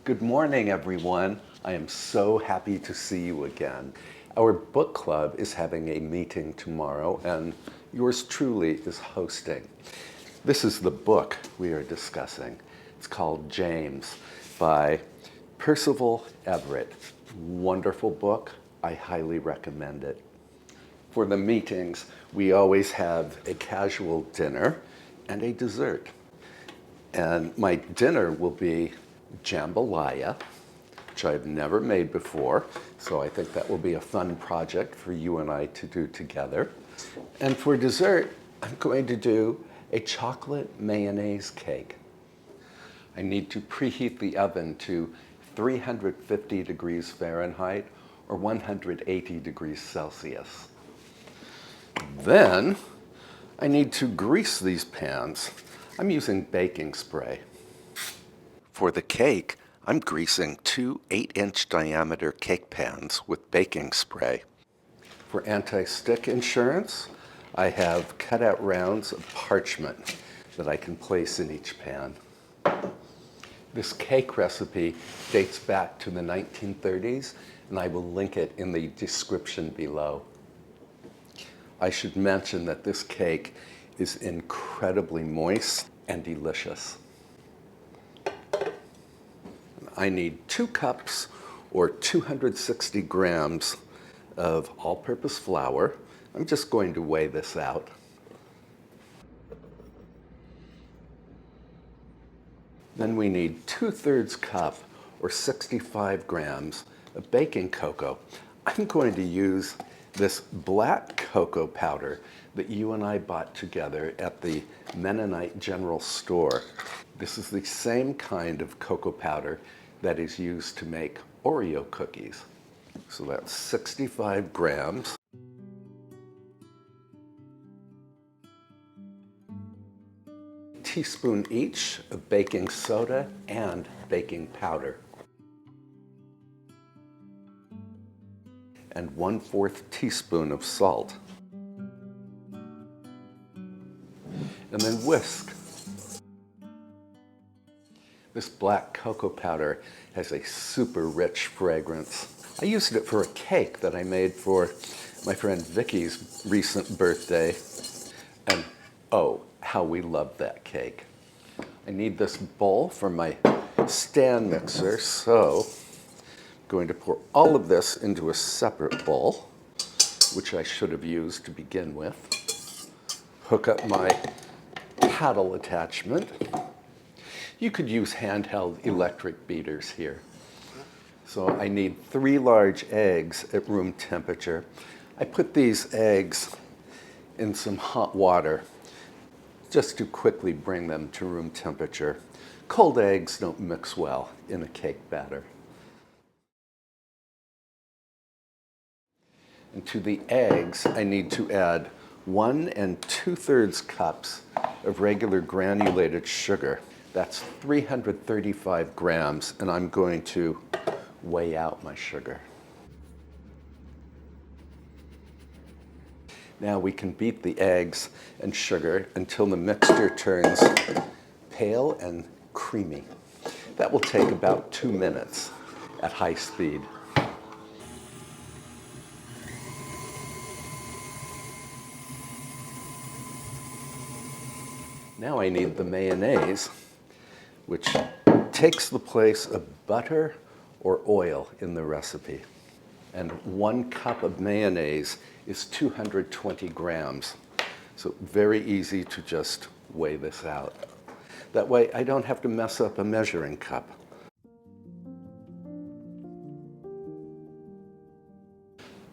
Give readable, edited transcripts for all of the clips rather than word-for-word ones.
Good morning, everyone. I am so happy to see you again. Our book club is having a meeting tomorrow, and yours truly is hosting. This is the book we are discussing. It's called James by Percival Everett. Wonderful book. I highly recommend it. For the meetings, we always have a casual dinner and a dessert. And my dinner will be jambalaya, which I've never made before, so I think that will be a fun project for you and I to do together. And for dessert, I'm going to do a chocolate mayonnaise cake. I need to preheat the oven to 350 degrees Fahrenheit or 180 degrees Celsius. Then I need to grease these pans. I'm using baking spray. For the cake, I'm greasing two 8-inch diameter cake pans with baking spray. For anti-stick insurance, I have cut out rounds of parchment that I can place in each pan. This cake recipe dates back to the 1930s, and I will link it in the description below. I should mention that this cake is incredibly moist and delicious. I need 2 cups or 260 grams of all-purpose flour. I'm just going to weigh this out. Then we need 2/3 cup or 65 grams of baking cocoa. I'm going to use this black cocoa powder that you and I bought together at the Mennonite General Store. This is the same kind of cocoa powder that is used to make Oreo cookies. So that's 65 grams. Teaspoon each of baking soda and baking powder. And 1/4 teaspoon of salt. And then whisk. This black cocoa powder has a super rich fragrance. I used it for a cake that I made for my friend Vicky's recent birthday. And oh, how we love that cake. I need this bowl for my stand mixer, so I'm going to pour all of this into a separate bowl, which I should have used to begin with. Hook up my paddle attachment. You could use handheld electric beaters here. So I need 3 large eggs at room temperature. I put these eggs in some hot water just to quickly bring them to room temperature. Cold eggs don't mix well in a cake batter. And to the eggs, I need to add 1 2/3 cups of regular granulated sugar. That's 335 grams, and I'm going to weigh out my sugar. Now we can beat the eggs and sugar until the mixture turns pale and creamy. That will take about 2 minutes at high speed. Now I need the mayonnaise, which takes the place of butter or oil in the recipe. And 1 cup of mayonnaise is 220 grams. So very easy to just weigh this out. That way I don't have to mess up a measuring cup.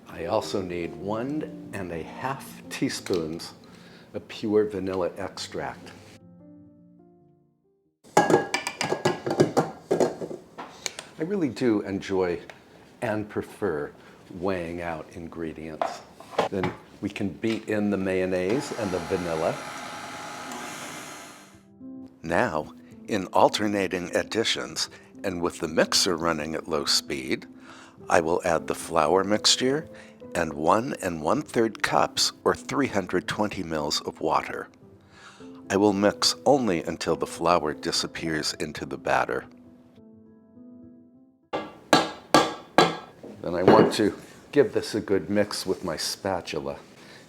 I also need 1½ teaspoons of pure vanilla extract. I really do enjoy and prefer weighing out ingredients. Then we can beat in the mayonnaise and the vanilla. Now, in alternating additions and with the mixer running at low speed, I will add the flour mixture and 1 1/3 cups or 320 mils of water. I will mix only until the flour disappears into the batter. Then I want to give this a good mix with my spatula,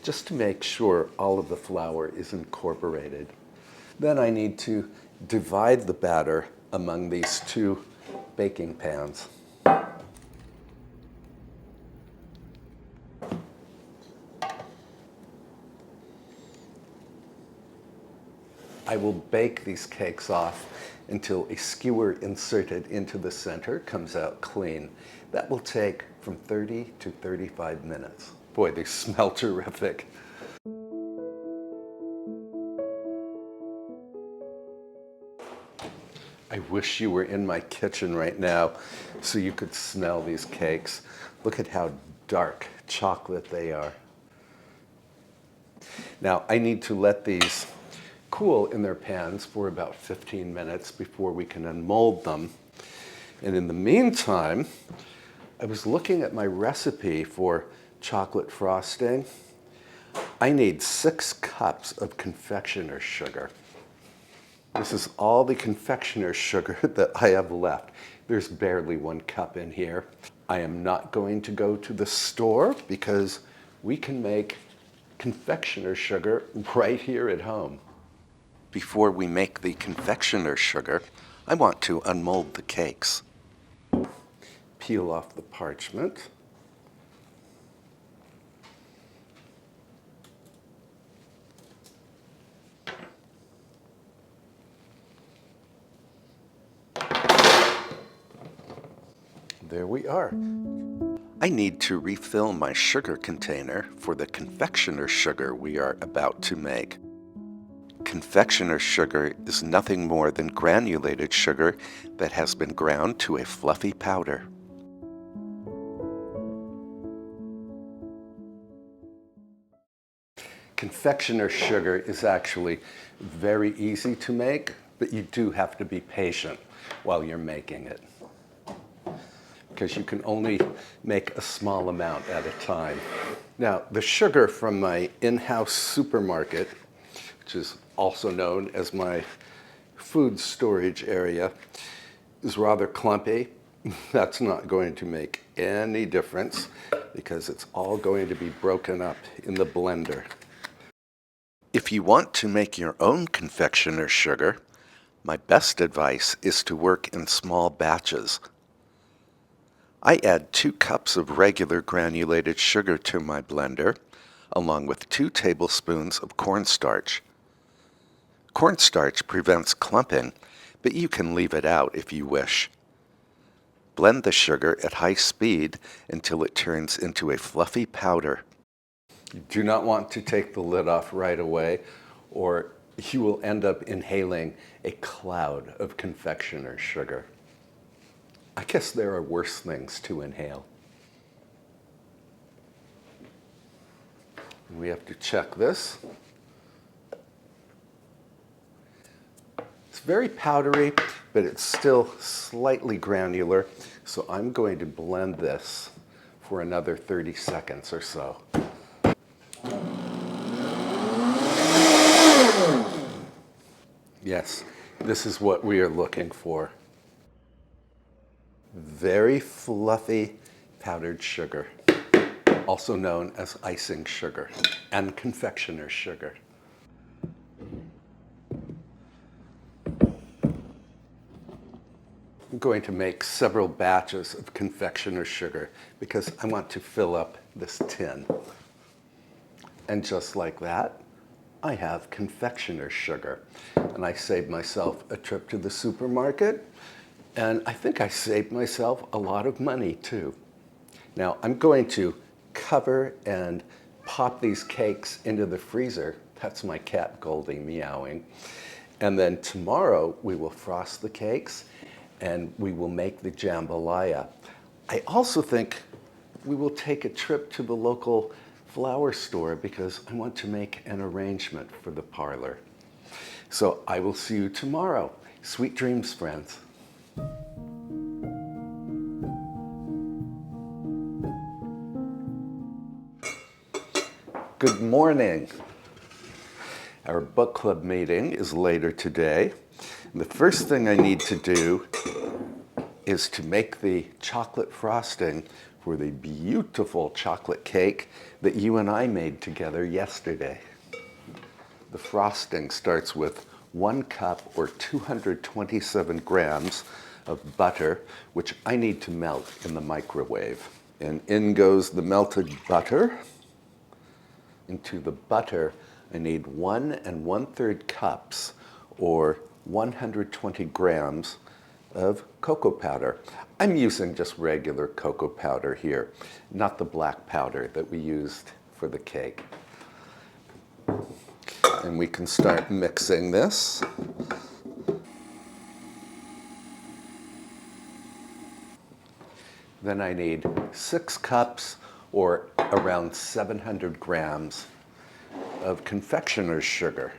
just to make sure all of the flour is incorporated. Then I need to divide the batter among these two baking pans. I will bake these cakes off until a skewer inserted into the center comes out clean. That will take from 30 to 35 minutes. Boy, they smell terrific. I wish you were in my kitchen right now so you could smell these cakes. Look at how dark chocolate they are. Now, I need to let these cool in their pans for about 15 minutes before we can unmold them. And in the meantime, I was looking at my recipe for chocolate frosting. I need 6 cups of confectioner's sugar. This is all the confectioner's sugar that I have left. There's barely 1 cup in here. I am not going to go to the store because we can make confectioner's sugar right here at home. Before we make the confectioner's sugar, I want to unmold the cakes. Peel off the parchment. There we are. I need to refill my sugar container for the confectioner's sugar we are about to make. Confectioner's sugar is nothing more than granulated sugar that has been ground to a fluffy powder. Confectioner's sugar is actually very easy to make, but you do have to be patient while you're making it, because you can only make a small amount at a time. Now, the sugar from my in-house supermarket, which is also known as my food storage area, is rather clumpy. That's not going to make any difference because it's all going to be broken up in the blender. If you want to make your own confectioner's sugar, my best advice is to work in small batches. I add 2 cups of regular granulated sugar to my blender, along with 2 tablespoons of cornstarch. Cornstarch prevents clumping, but you can leave it out if you wish. Blend the sugar at high speed until it turns into a fluffy powder. You do not want to take the lid off right away, or you will end up inhaling a cloud of confectioner's sugar. I guess there are worse things to inhale. We have to check this. It's very powdery, but it's still slightly granular, so I'm going to blend this for another 30 seconds or so. Yes, this is what we are looking for. Very fluffy powdered sugar, also known as icing sugar and confectioner's sugar. I'm going to make several batches of confectioner's sugar because I want to fill up this tin. And just like that, I have confectioner's sugar. And I saved myself a trip to the supermarket, and I think I saved myself a lot of money too. Now I'm going to cover and pop these cakes into the freezer. That's my cat Goldie meowing. And then tomorrow we will frost the cakes and we will make the jambalaya. I also think we will take a trip to the local flower store because I want to make an arrangement for the parlor. So I will see you tomorrow. Sweet dreams, friends. Good morning. Our book club meeting is later today. The first thing I need to do is to make the chocolate frosting for the beautiful chocolate cake that you and I made together yesterday. The frosting starts with 1 cup or 227 grams of butter, which I need to melt in the microwave. And in goes the melted butter. Into the butter, I need 1 1/3 cups or 120 grams of cocoa powder. I'm using just regular cocoa powder here, not the black powder that we used for the cake. And we can start mixing this. Then I need 6 cups or around 700 grams of confectioner's sugar.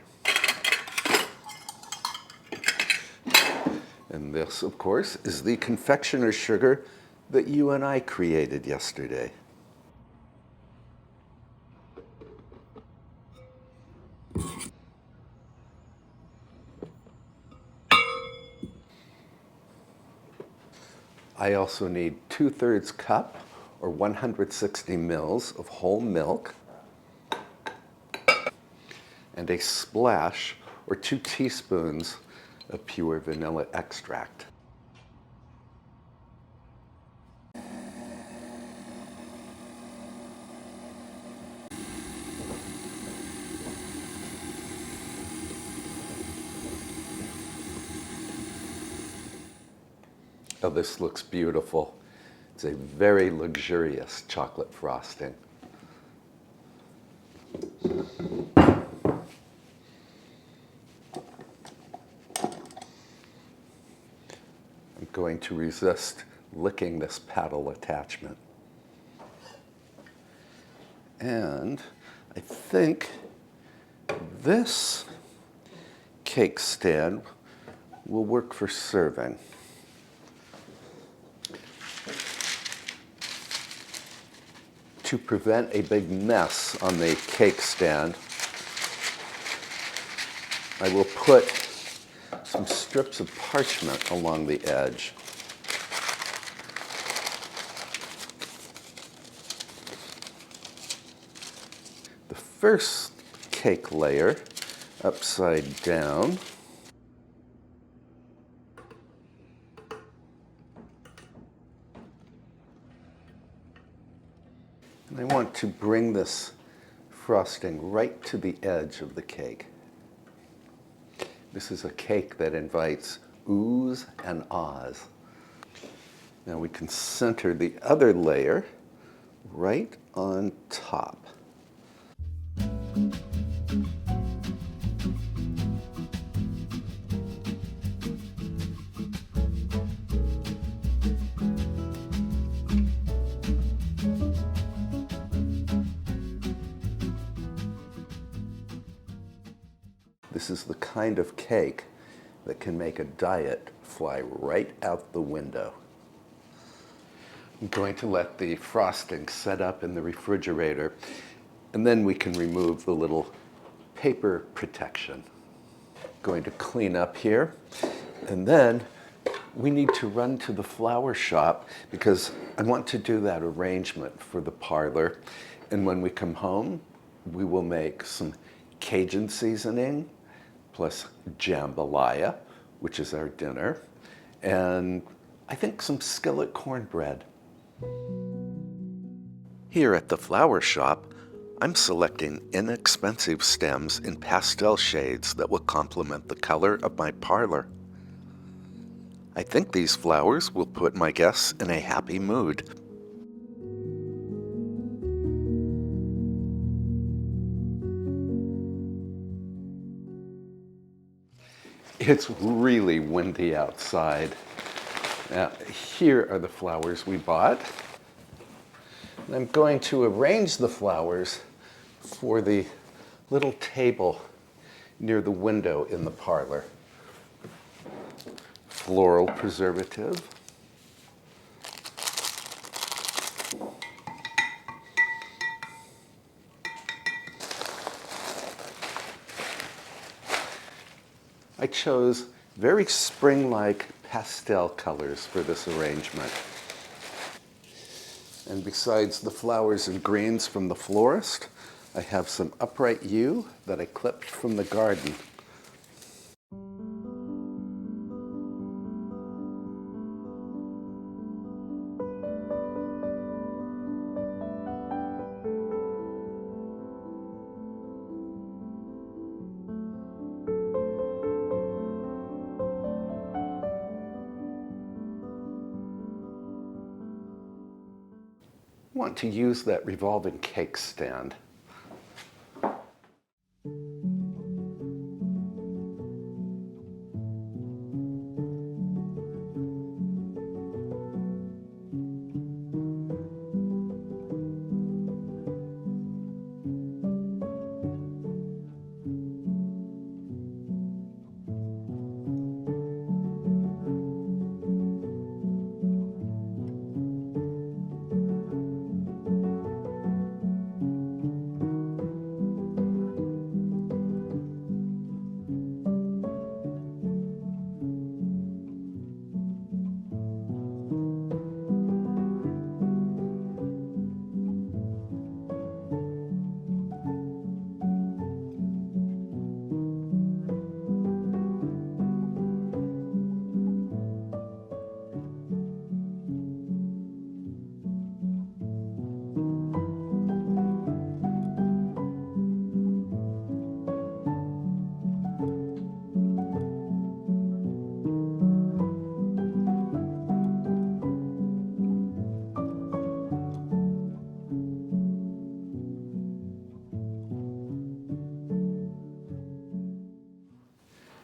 And this, of course, is the confectioner's sugar that you and I created yesterday. I also need 2/3 cup or 160 mils of whole milk and a splash or 2 teaspoons of pure vanilla extract. Oh, this looks beautiful. It's a very luxurious chocolate frosting. I'm going to resist licking this paddle attachment. And I think this cake stand will work for serving. To prevent a big mess on the cake stand, I will put some strips of parchment along the edge. The first cake layer, upside down, and I want to bring this frosting right to the edge of the cake. This is a cake that invites oohs and ahs. Now we can center the other layer right on top. This is the kind of cake that can make a diet fly right out the window. I'm going to let the frosting set up in the refrigerator, and then we can remove the little paper protection. Going to clean up here, and then we need to run to the flower shop because I want to do that arrangement for the parlor. And when we come home, we will make some Cajun seasoning, plus jambalaya, which is our dinner, and I think some skillet cornbread. Here at the flower shop, I'm selecting inexpensive stems in pastel shades that will complement the color of my parlor. I think these flowers will put my guests in a happy mood. It's really windy outside. Now, here are the flowers we bought. And I'm going to arrange the flowers for the little table near the window in the parlor. Floral preservative. I chose very spring-like pastel colors for this arrangement. And besides the flowers and greens from the florist, I have some upright yew that I clipped from the garden. I want to use that revolving cake stand.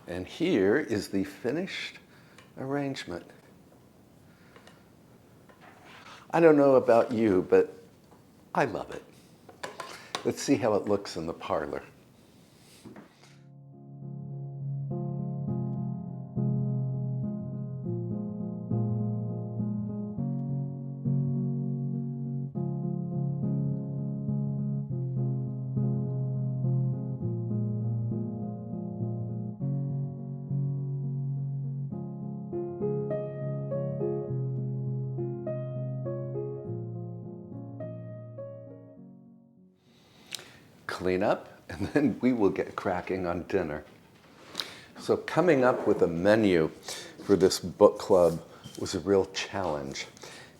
And here is the finished arrangement. I don't know about you, but I love it. Let's see how it looks in the parlor. Clean up, and then we will get cracking on dinner. So coming up with a menu for this book club was a real challenge.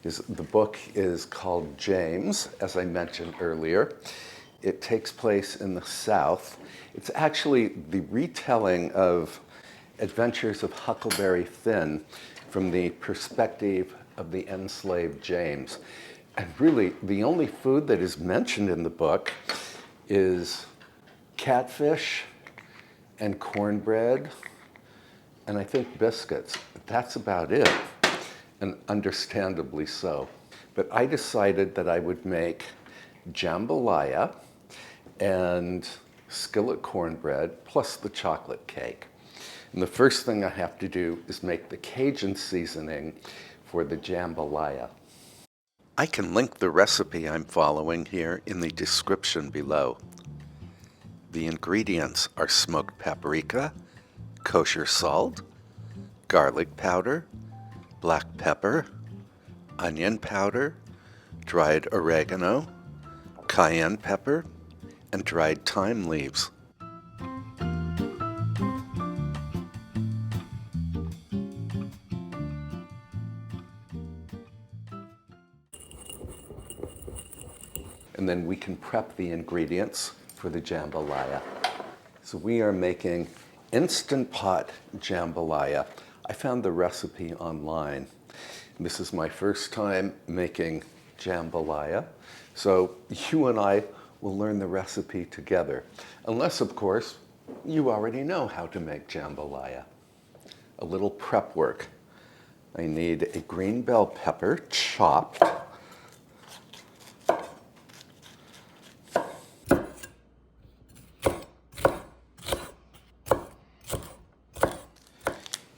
The book is called James, as I mentioned earlier. It takes place in the South. It's actually the retelling of Adventures of Huckleberry Finn from the perspective of the enslaved James. And really, the only food that is mentioned in the book is catfish and cornbread, and I think biscuits. That's about it, and understandably so. But I decided that I would make jambalaya and skillet cornbread plus the chocolate cake. And the first thing I have to do is make the Cajun seasoning for the jambalaya. I can link the recipe I'm following here in the description below. The ingredients are smoked paprika, kosher salt, garlic powder, black pepper, onion powder, dried oregano, cayenne pepper, and dried thyme leaves. And then we can prep the ingredients for the jambalaya. So we are making Instant Pot jambalaya. I found the recipe online. This is my first time making jambalaya, so you and I will learn the recipe together. Unless, of course, you already know how to make jambalaya. A little prep work. I need a green bell pepper chopped.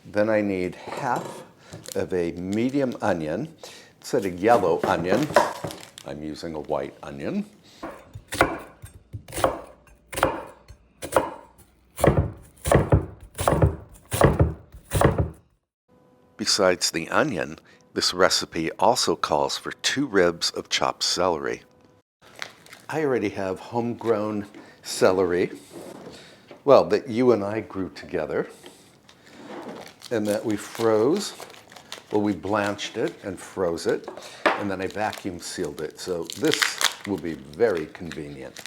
Then I need half of a medium onion. Instead of yellow onion, I'm using a white onion. Besides the onion, This recipe also calls for 2 ribs of chopped celery. I already have homegrown celery, well, that you and I grew together, and that we froze. Well, we blanched it and froze it, and then I vacuum sealed it. So this will be very convenient.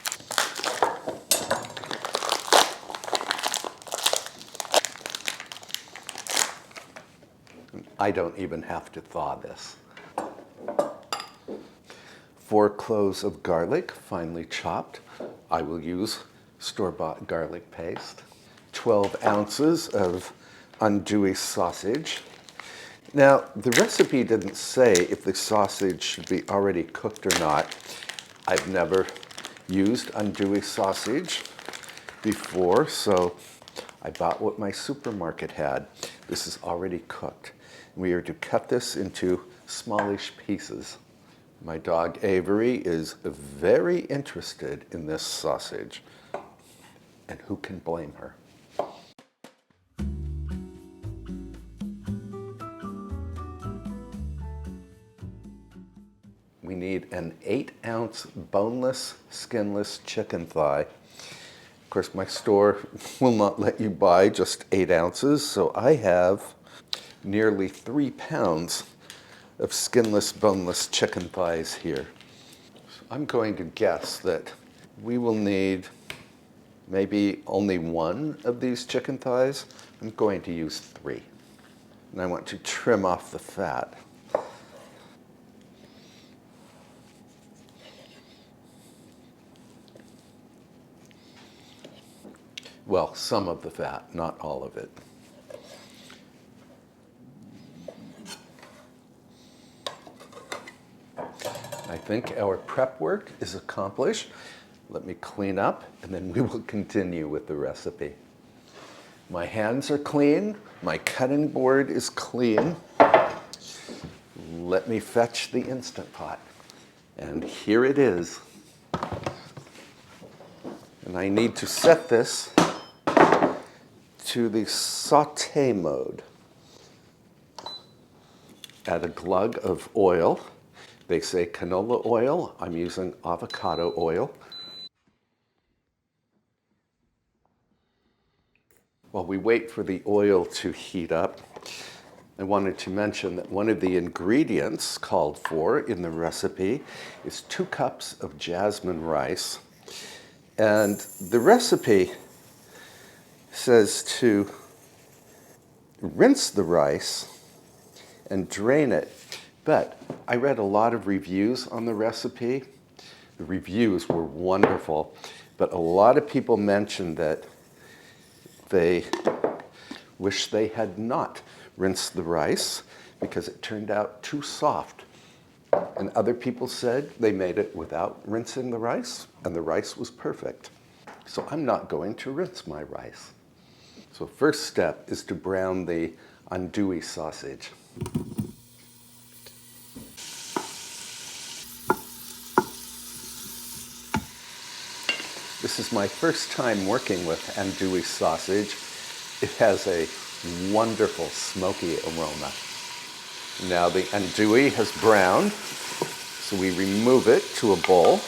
I don't even have to thaw this. 4 cloves of garlic, finely chopped. I will use store-bought garlic paste. 12 ounces of andouille sausage. Now, the recipe didn't say if the sausage should be already cooked or not. I've never used andouille sausage before, so I bought what my supermarket had. This is already cooked. We are to cut this into smallish pieces. My dog Avery is very interested in this sausage, and who can blame her? We need an 8-ounce boneless, skinless chicken thigh. Of course, my store will not let you buy just 8 ounces, so I have nearly 3 pounds of skinless, boneless chicken thighs here. So I'm going to guess that we will need maybe only 1 of these chicken thighs. I'm going to use 3. And I want to trim off the fat. Well, some of the fat, not all of it. I think our prep work is accomplished. Let me clean up, and then we will continue with the recipe. My hands are clean. My cutting board is clean. Let me fetch the Instant Pot. And here it is. And I need to set this to the saute mode. Add a glug of oil. They say canola oil. I'm using avocado oil. While we wait for the oil to heat up, I wanted to mention that one of the ingredients called for in the recipe is 2 cups of jasmine rice. And the recipe says to rinse the rice and drain it. But I read a lot of reviews on the recipe. The reviews were wonderful, but a lot of people mentioned that they wish they had not rinsed the rice because it turned out too soft. And other people said they made it without rinsing the rice, and the rice was perfect. So I'm not going to rinse my rice. So first step is to brown the andouille sausage. This is my first time working with andouille sausage. It has a wonderful smoky aroma. Now the andouille has browned, so we remove it to a bowl.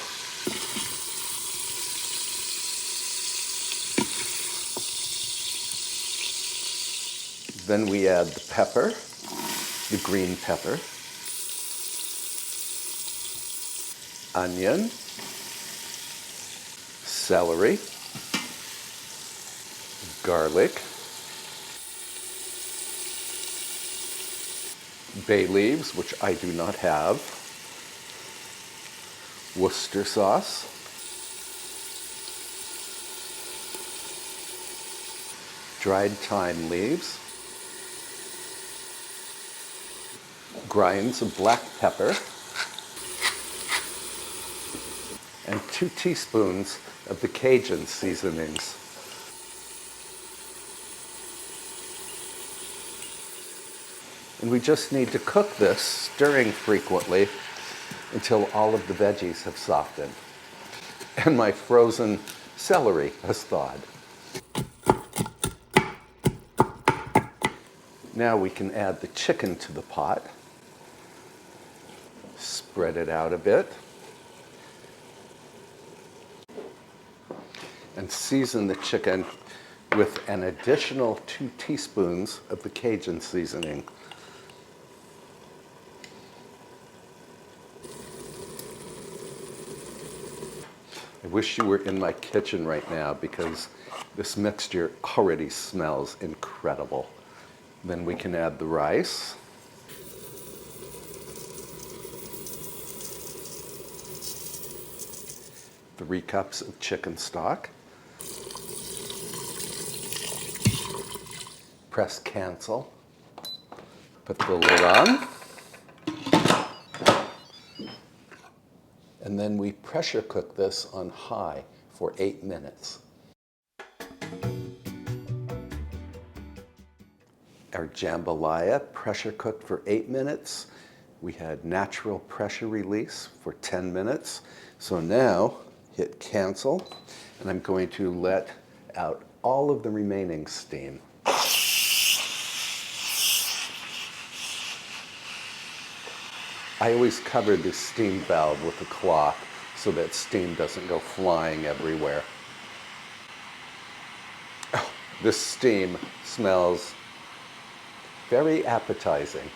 Then we add the pepper, the green pepper, onion, celery, garlic, bay leaves, which I do not have, Worcester sauce, dried thyme leaves, grinds of black pepper, and 2 teaspoons of the Cajun seasonings. And we just need to cook this, stirring frequently, until all of the veggies have softened. And my frozen celery has thawed. Now we can add the chicken to the pot. Spread it out a bit. And season the chicken with an additional 2 teaspoons of the Cajun seasoning. I wish you were in my kitchen right now because this mixture already smells incredible. Then we can add the rice. Three cups of chicken stock. Press cancel. Put the lid on. And then we pressure cook this on high for 8 minutes. Our jambalaya pressure cooked for 8 minutes. We had natural pressure release for 10 minutes. So now hit cancel, and I'm going to let out all of the remaining steam. I always cover the steam valve with a cloth so that steam doesn't go flying everywhere. Oh, this steam smells very appetizing.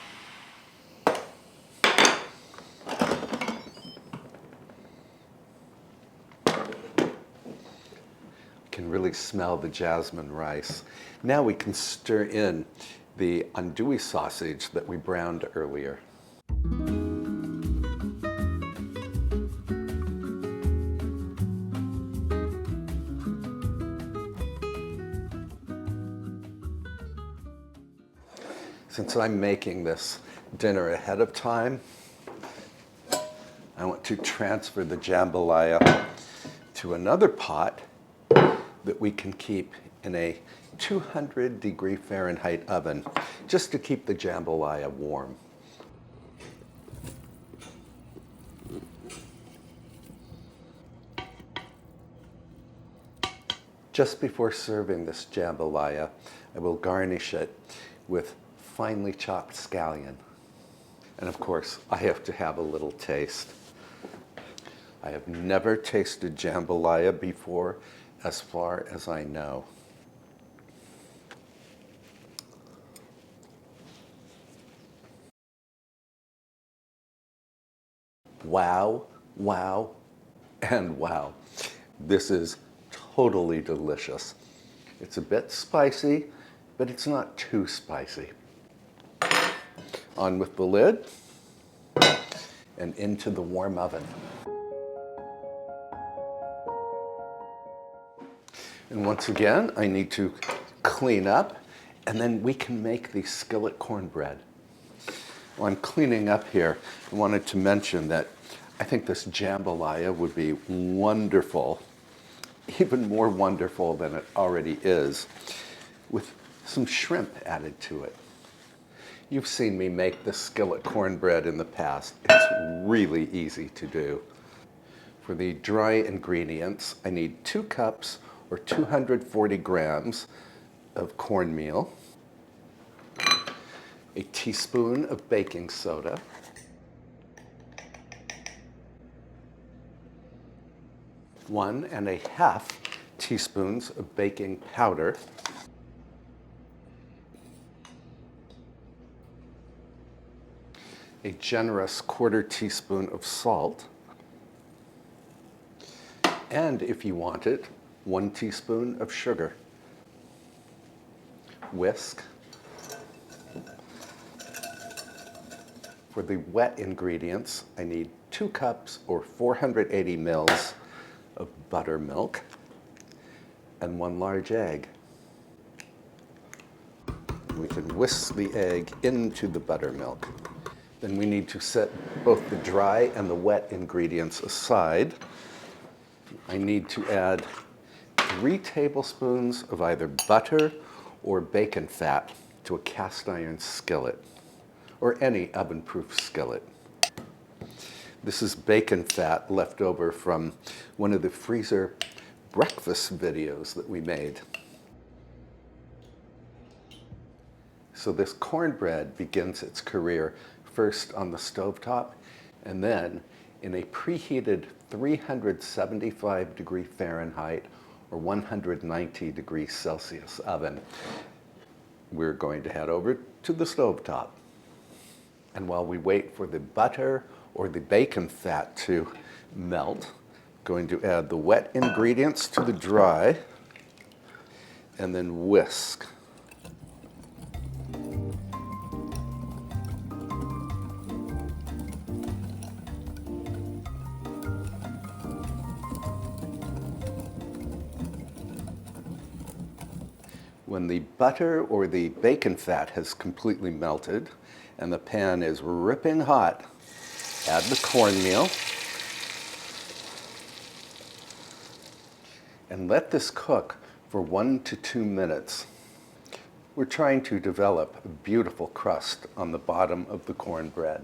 Can really smell the jasmine rice. Now we can stir in the andouille sausage that we browned earlier. Since I'm making this dinner ahead of time, I want to transfer the jambalaya to another pot that we can keep in a 200-degree Fahrenheit oven, just to keep the jambalaya warm. Just before serving this jambalaya, I will garnish it with finely chopped scallion. And of course, I have to have a little taste. I have never tasted jambalaya before, as far as I know. Wow, wow, and wow. This is totally delicious. It's a bit spicy, but it's not too spicy. On with the lid and into the warm oven. And once again, I need to clean up, and then we can make the skillet cornbread. While I'm cleaning up here, I wanted to mention that I think this jambalaya would be wonderful, even more wonderful than it already is, with some shrimp added to it. You've seen me make the skillet cornbread in the past. It's really easy to do. For the dry ingredients, I need 2 cups or 240 grams of cornmeal, a teaspoon of baking soda, one and a half teaspoons of baking powder, a generous 1/4 teaspoon of salt, and if you want it, 1 teaspoon of sugar. Whisk. For the wet ingredients, I need 2 cups or 480 mils of buttermilk and 1 large egg. We can whisk the egg into the buttermilk. Then we need to set both the dry and the wet ingredients aside. I need to add 3 tablespoons of either butter or bacon fat to a cast iron skillet, or any oven-proof skillet. This is bacon fat left over from one of the freezer breakfast videos that we made. So this cornbread begins its career first on the stovetop, and then in a preheated 375 degree Fahrenheit or 190 degrees Celsius oven, we're going to head over to the stovetop. And while we wait for the butter or the bacon fat to melt, I'm going to add the wet ingredients to the dry and then whisk. When the butter or the bacon fat has completely melted and the pan is ripping hot, add the cornmeal and let this cook for 1 to 2 minutes. We're trying to develop a beautiful crust on the bottom of the cornbread.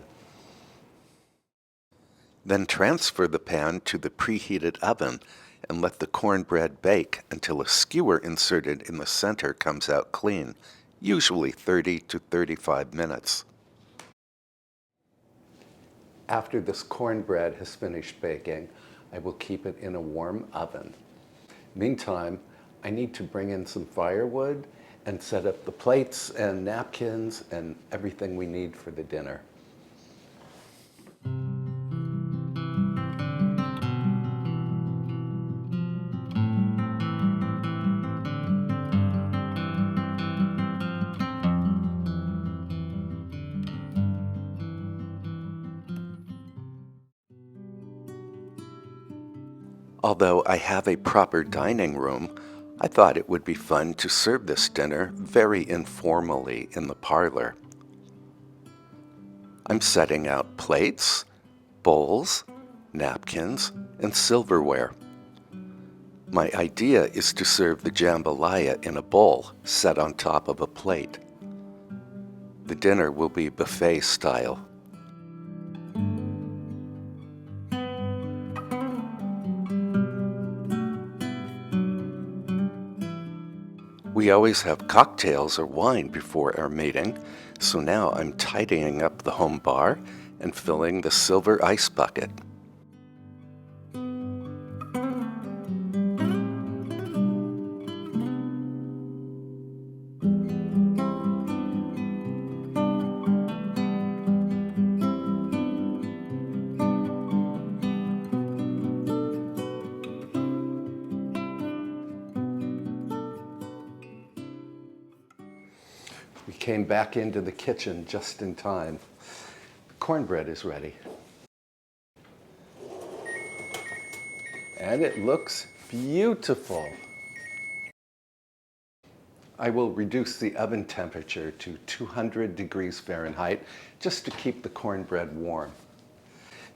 Then transfer the pan to the preheated oven and let the cornbread bake until a skewer inserted in the center comes out clean, usually 30 to 35 minutes. After this cornbread has finished baking, I will keep it in a warm oven. Meantime, I need to bring in some firewood and set up the plates and napkins and everything we need for the dinner. Although I have a proper dining room, I thought it would be fun to serve this dinner very informally in the parlor. I'm setting out plates, bowls, napkins, and silverware. My idea is to serve the jambalaya in a bowl set on top of a plate. The dinner will be buffet style. We always have cocktails or wine before our meeting, so now I'm tidying up the home bar and filling the silver ice bucket. We came back into the kitchen just in time. The cornbread is ready. And it looks beautiful. I will reduce the oven temperature to 200 degrees Fahrenheit just to keep the cornbread warm.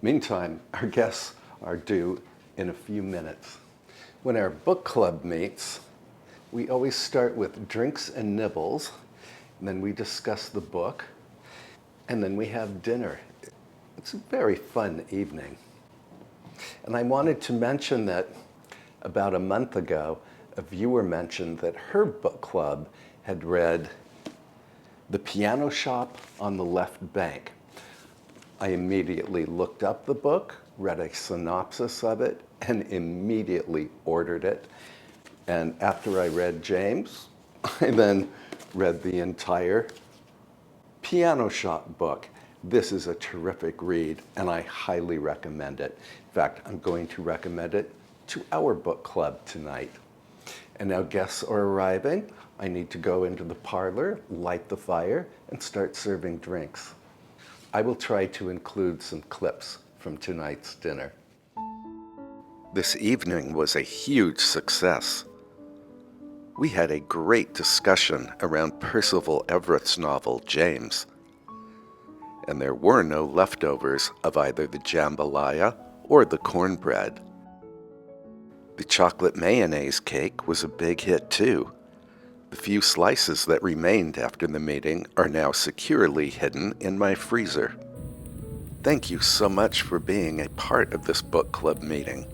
Meantime, our guests are due in a few minutes. When our book club meets, we always start with drinks and nibbles, and then we discuss the book, and then we have dinner. It's a very fun evening. And I wanted to mention that about a month ago, a viewer mentioned that her book club had read The Piano Shop on the Left Bank. I immediately looked up the book, read a synopsis of it, and immediately ordered it. And after I read James, I then read the entire Piano Shop book. This is a terrific read, and I highly recommend it. In fact, I'm going to recommend it to our book club tonight. And now guests are arriving. I need to go into the parlor, light the fire, and start serving drinks. I will try to include some clips from tonight's dinner. This evening was a huge success. We had a great discussion around Percival Everett's novel, James. And there were no leftovers of either the jambalaya or the cornbread. The chocolate mayonnaise cake was a big hit too. The few slices that remained after the meeting are now securely hidden in my freezer. Thank you so much for being a part of this book club meeting.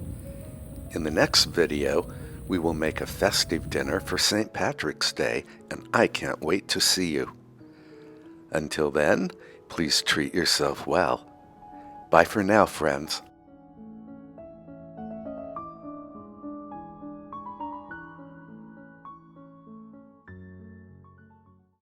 In the next video, we will make a festive dinner for St. Patrick's Day, and I can't wait to see you. Until then, please treat yourself well. Bye for now, friends.